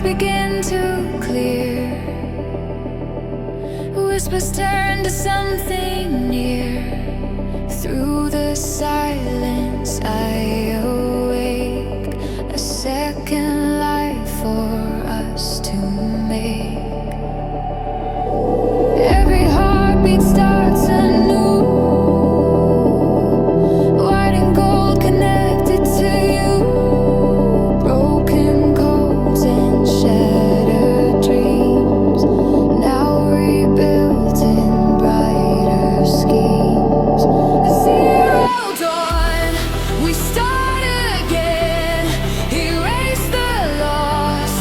begin to clear. Whispers turn to something near. Through the silence I awake, a second life for us to make. Every heartbeat starts anew. White and gold connected to you. Broken codes and shattered dreams, now rebuilt in brighter schemes. Zero dawn, we start again. Erase the loss,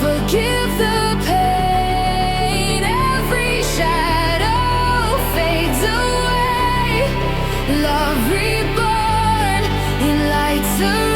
forgive the pain. Every shadow fades away. Love reborn in lights array.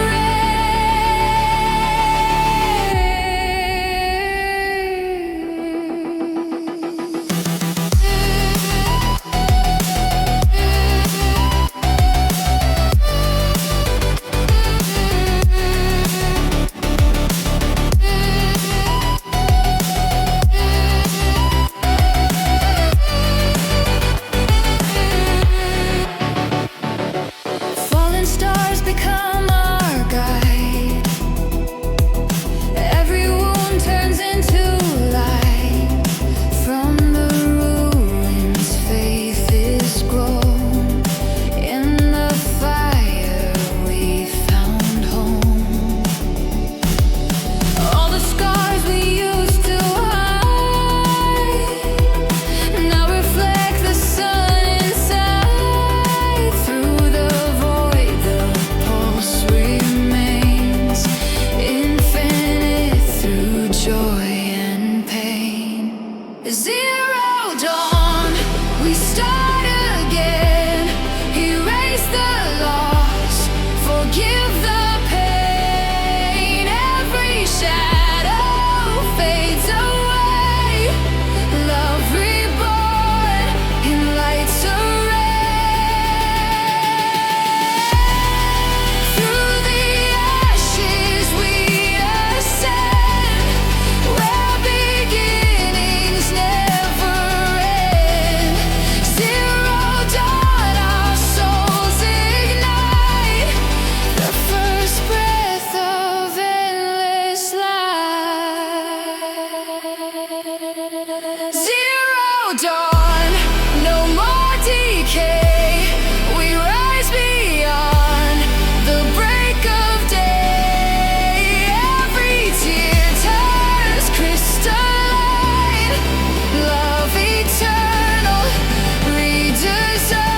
Fallen stars become our guide. Every wound turns into light. From the ruins, faith is grown. In the fire, we found home. All the scars we used to hide now reflect the sun inside. Through the void, the pulse remains. Infinite through joy and pain. Zero dawn, we start again. Erase the loss, forgive the pain. Every shadow fades away. Love reborn in lights array. Through the ashes we ascend, where beginnings never end. Zero dawn, our souls ignite. The first breath of endless light. Zero dawn, no more decay. We rise beyond the break of day. Every tear turns crystalline. Love eternal, redesigned.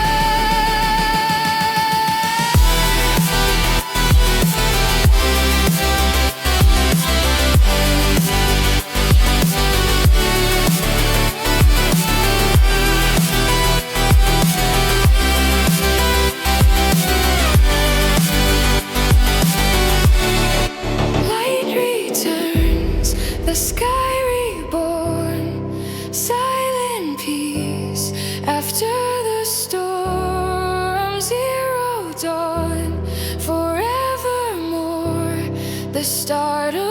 Light returns, the sky reborn. Silent peace after the storm. Zero dawn, forevermore. The start of